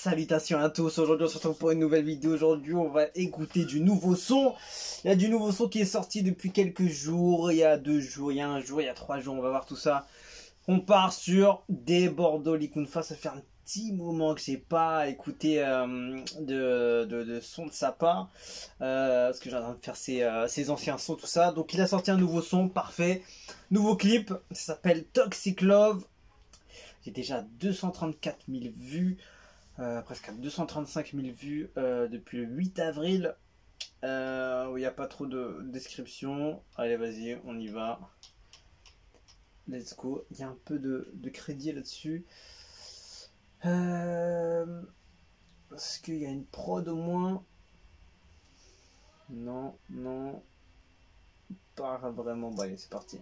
Salutations à tous, aujourd'hui on se retrouve pour une nouvelle vidéo. Aujourd'hui on va écouter du nouveau son. Il y a du nouveau son qui est sorti depuis quelques jours, il y a 2 jours, il y a 1 jour, il y a 3 jours, on va voir tout ça. On part sur des Bordeaux Likunfa. Ça fait un petit moment que j'ai pas écouté de son de sa part, parce que j'ai en train de faire ses anciens sons, tout ça. Donc il a sorti un nouveau son, parfait. Nouveau clip, ça s'appelle Toxic Love. J'ai déjà 234 000 vues. Presque 235 000 vues depuis le 8 avril, où il n'y a pas trop de description. Allez, vas-y, on y va. Let's go. Il y a un peu de crédit là-dessus. Est-ce qu'il y a une prod au moins? Non, non. Pas vraiment. Bon, allez, c'est parti.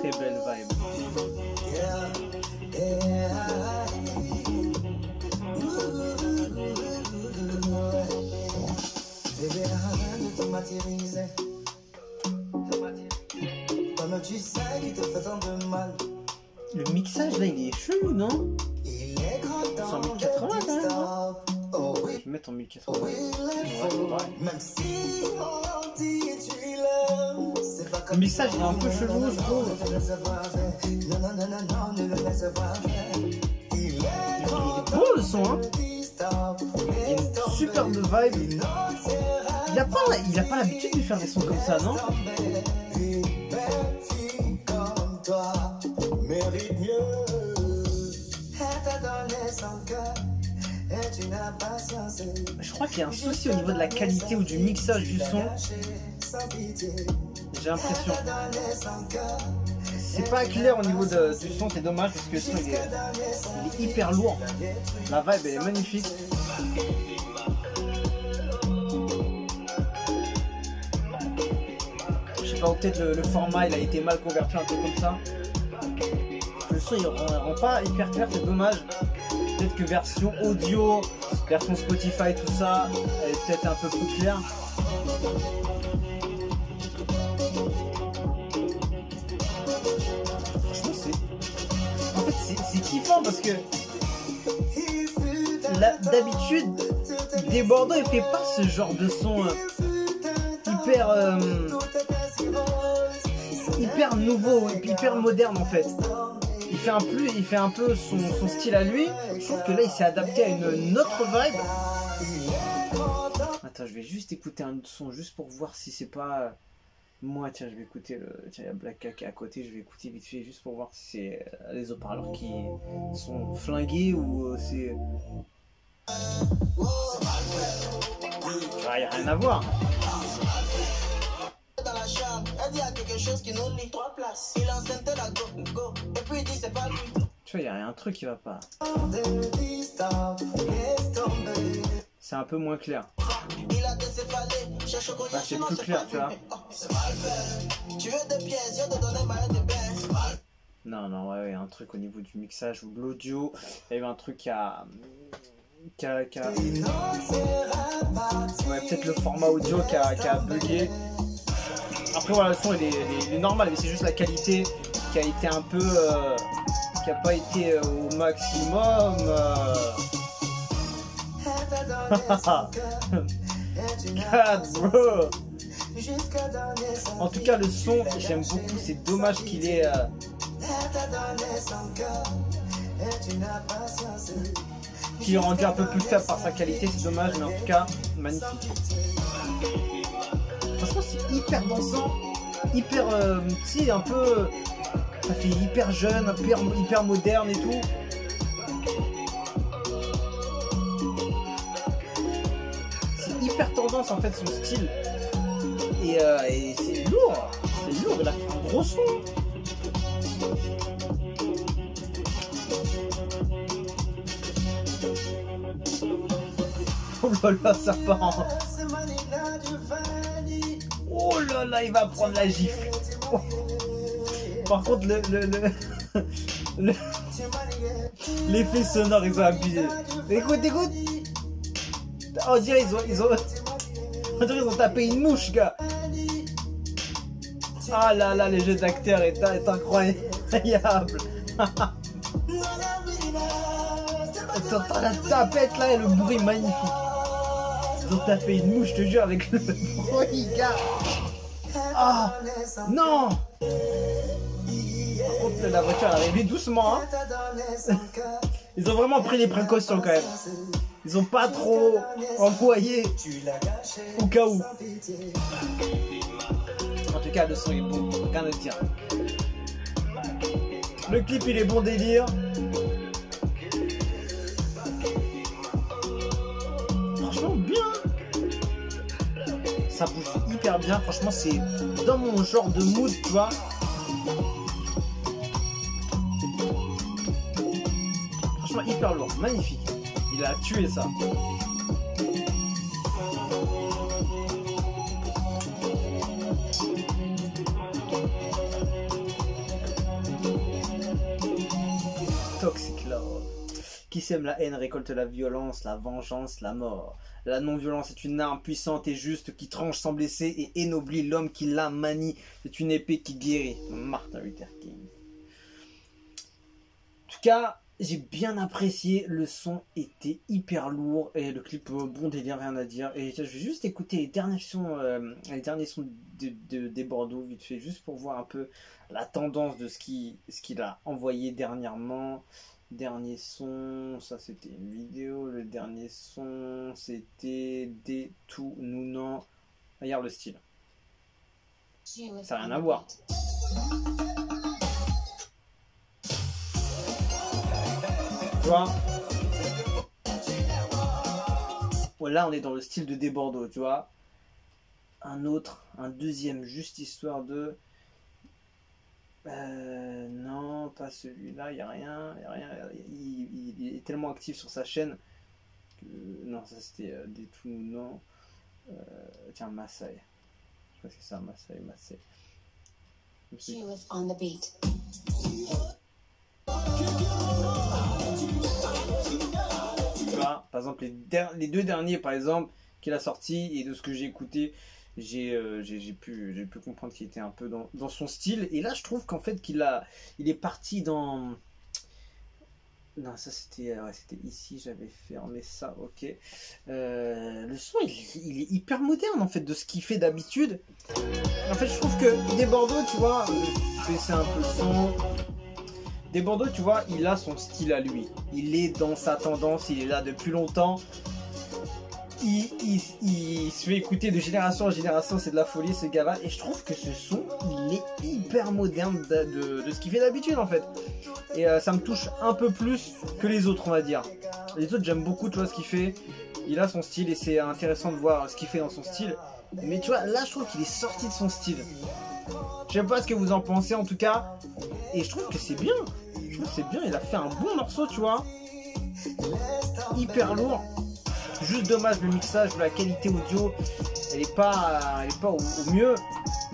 Très belle vibe. Bébé, arrête de te matérialiser. Comme tu sais qu'il te fait tant de mal. Le mixage là il est chelou, non? Il est grand C'est en temps 1080 de quand même, non? stop. Oh oui, Je vais mettre en 1080. oui, Ouais, c'est pareil. même si on dit tu l'aimes, c'est pas comme Le mixage il est un peu chelou, je trouve. Non, non, non, non, non, ne le laisse pas faire. Il est grand Beau le son, hein. Il y a une superbe vibe. Il a pas l'habitude de faire des sons comme ça, non? Je crois qu'il y a un souci au niveau de la qualité ou du mixage du son. J'ai l'impression. C'est pas clair au niveau du son, c'est dommage parce que le son il est hyper lourd. La vibe elle est magnifique. Je sais pas, ou peut-être le format il a été mal converti, un peu comme ça. Le son il rend pas hyper clair, c'est dommage. Peut-être que version audio, version Spotify, tout ça, elle est peut-être un peu plus claire. Franchement, c'est kiffant parce que d'habitude, des Bordeaux, il fait pas ce genre de son hyper nouveau, hyper moderne en fait. Il fait un peu son style à lui. Je trouve que là il s'est adapté à une autre vibe. Attends, je vais juste écouter un son juste pour voir si c'est pas moi. Tiens, je vais écouter tiens, il y a Black K à côté, je vais écouter vite fait juste pour voir si c'est les haut-parleurs qui sont flingués ou c'est. Ah, y a rien à voir. Dans la chambre, elle dit à quelque chose qui nous lie 3 places. Il enceinte la go, et puis il dit c'est pas lui. Tu vois, il y a un truc qui va pas. C'est un peu moins clair. Il a décéphalé, cherche au cognac, Là, c'est plus clair, tu vois. C'est mal fait. Tu veux des pièces, je te donne un maillot de bain. Non, non, ouais, il y a un truc au niveau du mixage ou de l'audio. Il y a eu un truc qui a... Ouais, peut-être le format audio qui a bugué. Après voilà, le son il est normal, mais c'est juste la qualité qui a été un peu qui a pas été au maximum. God, bro. En tout cas le son j'aime beaucoup, c'est dommage qu'il est qu'il est rendu un peu plus faible par sa qualité, c'est dommage, mais en tout cas magnifique. Franchement c'est hyper dansant, hyper tu sais un peu, ça fait hyper jeune, hyper moderne et tout. C'est hyper tendance en fait son style. Et c'est lourd, il a fait un gros son. Oh là là, ça part en... Oh là là, il va prendre la gifle. Oh. Par contre, l'effet sonore, ils ont abusé. Écoute, écoute. On dirait ils ont tapé une mouche, gars. Ah là là, les jeux d'acteurs est incroyable. T'entends la tapette là et le bruit magnifique. Ils ont tapé une mouche, je te jure, avec le bruit, gars. Ah non. Par contre, la voiture elle est arrivée doucement, hein. Ils ont vraiment pris les précautions quand même. Ils ont pas trop envoyé au cas où. En tout cas, le son est bon, rien à dire. Le clip il est bon délire. Franchement bien. Ça bouge hyper bien. Franchement c'est dans mon genre de mood, tu vois. Franchement hyper lourd, magnifique. Il a tué ça. Toxic Love. Qui sème la haine récolte la violence, la vengeance, la mort. La non-violence est une arme puissante et juste qui tranche sans blesser et ennoblit l'homme qui la manie. C'est une épée qui guérit. Martin Luther King. En tout cas, j'ai bien apprécié. Le son était hyper lourd et le clip bon délire, rien à dire. Et je vais juste écouter les derniers sons des Bordeaux vite fait, juste pour voir un peu la tendance de ce qu'il a envoyé dernièrement. Dernier son, ça c'était une vidéo. Le dernier son, c'était des tout nous non. Regarde le style. Ça n'a rien à voir. Tu vois? Là, on est dans le style de Des Bordeaux, tu vois. Un deuxième, juste histoire de. Non, pas celui-là, il n'y a rien. Il est tellement actif sur sa chaîne que. Non, ça c'était des tout, non. Tiens, Maasai. Je crois que c'est ça, Maasai. She was on the beat. Tu vois, par exemple, les deux derniers, par exemple, qu'il a sorti et de ce que j'ai écouté. J'ai pu comprendre qu'il était un peu dans son style. Et là, je trouve qu'en fait, il est parti dans... Non, ça c'était ici, j'avais fermé ça, ok. Le son, il est hyper moderne, en fait, de ce qu'il fait d'habitude. En fait, je trouve que Des Bordeaux, tu vois, je vais baisser un peu le son. Des Bordeaux, tu vois, il a son style à lui. Il est dans sa tendance, il est là depuis longtemps. Il se fait écouter de génération en génération, c'est de la folie ce gars-là. Et je trouve que ce son, il est hyper moderne de ce qu'il fait d'habitude en fait. Et ça me touche un peu plus que les autres, on va dire. Les autres, j'aime beaucoup, tu vois, ce qu'il fait. Il a son style et c'est intéressant de voir ce qu'il fait dans son style. Mais tu vois, là, je trouve qu'il est sorti de son style. Je sais pas ce que vous en pensez en tout cas. Et je trouve que c'est bien. Je trouve que c'est bien, il a fait un bon morceau, tu vois. Hyper lourd. Juste dommage le mixage, la qualité audio, elle est pas au mieux,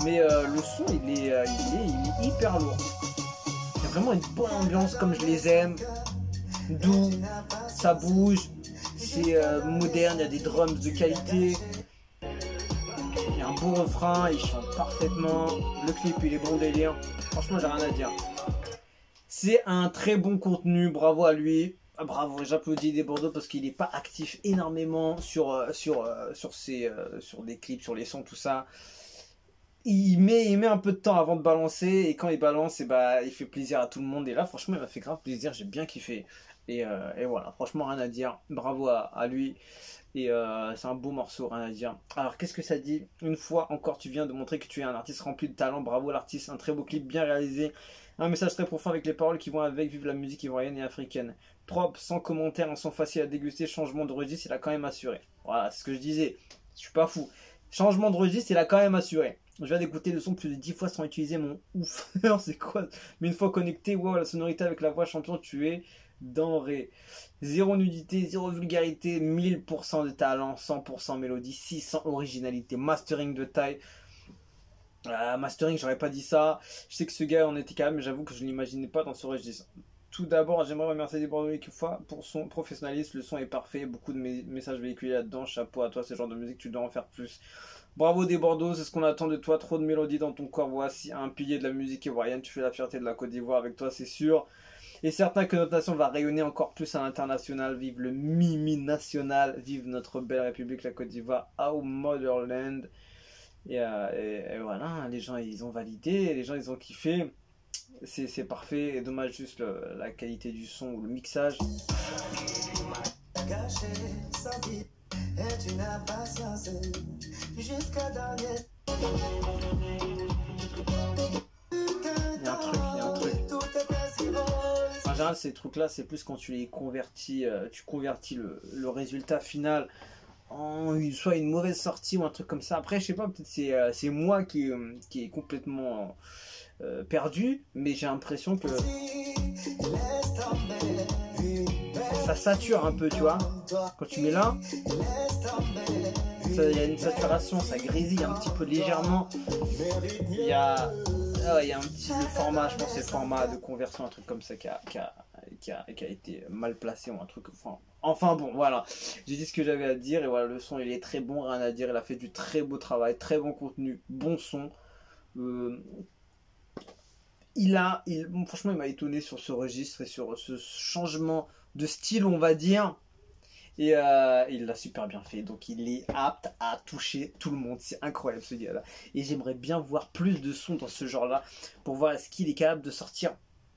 mais le son il est hyper lourd. Il y a vraiment une bonne ambiance comme je les aime, doux, ça bouge, c'est moderne, il y a des drums de qualité, il y a un beau refrain, il chante parfaitement, le clip il est bon délire, franchement j'ai rien à dire. C'est un très bon contenu, bravo à lui. Ah, bravo, j'applaudis Des Bordeaux parce qu'il n'est pas actif énormément sur des clips, sur les sons, tout ça. Il met un peu de temps avant de balancer et quand il balance, il fait plaisir à tout le monde. Et là, franchement, il m'a fait grave plaisir, j'ai bien kiffé. Et voilà, franchement, rien à dire. Bravo à lui. Et c'est un beau morceau, rien à dire. Alors, qu'est-ce que ça dit? Une fois encore, tu viens de montrer que tu es un artiste rempli de talent. Bravo l'artiste, un très beau clip, bien réalisé. Un message très profond avec les paroles qui vont avec, vive la musique ivoirienne et africaine. Propre, sans commentaire, un son facile à déguster, changement de registre, il a quand même assuré. Voilà, c'est ce que je disais, je suis pas fou. Changement de registre, il a quand même assuré. Je viens d'écouter le son plus de 10 fois sans utiliser mon oufeur, c'est quoi? Mais une fois connecté, wow, la sonorité avec la voix champion, tu es denré. Zéro nudité, zéro vulgarité, 1000% de talent, 100% mélodie, 600 originalité, mastering de taille. Mastering, j'aurais pas dit ça. Je sais que ce gars en était calme, mais j'avoue que je ne l'imaginais pas dans ce registre. Tout d'abord, j'aimerais remercier des Bordeaux une fois pour son professionnalisme. Le son est parfait, beaucoup de messages véhiculés là-dedans. Chapeau à toi, ce genre de musique, tu dois en faire plus. Bravo des Bordeaux, c'est ce qu'on attend de toi. Trop de mélodies dans ton corps. Voici un pilier de la musique ivoirienne. Tu fais la fierté de la Côte d'Ivoire avec toi, c'est sûr. Et certain que notre nation va rayonner encore plus à l'international. Vive le Mimi national. Vive notre belle République, la Côte d'Ivoire. Au Motherland. Et voilà, les gens ils ont validé, les gens ils ont kiffé. C'est parfait. Et dommage juste la qualité du son ou le mixage. Caché sa vie est une impatience jusqu'à dernier. Il y a un truc. En général, ces trucs-là, c'est plus quand tu les convertis, tu convertis le résultat final en soit une mauvaise sortie ou un truc comme ça. Après, je sais pas, peut-être c'est moi qui est complètement perdu, mais j'ai l'impression que ça sature un peu, tu vois. Quand tu mets là, il y a une saturation, ça grésille un petit peu légèrement. Il y a un petit le format, je pense c'est le format de conversion, un truc comme ça qui a été mal placé ou un truc. Enfin bon, voilà. J'ai dit ce que j'avais à dire et voilà, le son il est très bon, rien à dire. Il a fait du très beau travail, très bon contenu, bon son. Franchement, il m'a étonné sur ce registre et sur ce changement de style, on va dire. Et il l'a super bien fait. Donc, il est apte à toucher tout le monde. C'est incroyable, ce gars-là. Et j'aimerais bien voir plus de sons dans ce genre-là pour voir est-ce qu'il est capable de sortir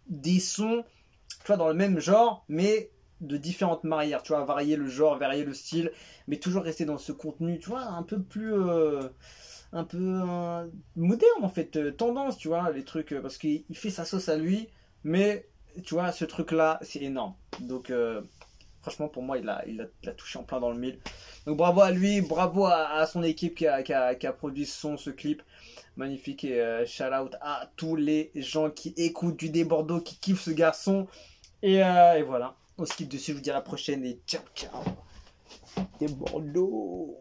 des sons, tu vois, dans le même genre, mais de différentes manières. Tu vois, varier le genre, varier le style, mais toujours rester dans ce contenu, tu vois, un peu plus... un peu moderne en fait, tendance, tu vois, les trucs, parce qu'il fait sa sauce à lui, mais tu vois, ce truc là c'est énorme. Donc franchement pour moi il a touché en plein dans le mille. Donc bravo à lui, bravo à son équipe qui a produit ce clip magnifique. Et shout out à tous les gens qui écoutent du Des Bordeaux, qui kiffent ce garçon. Et voilà, on skip dessus, je vous dis à la prochaine et ciao ciao Des Bordeaux.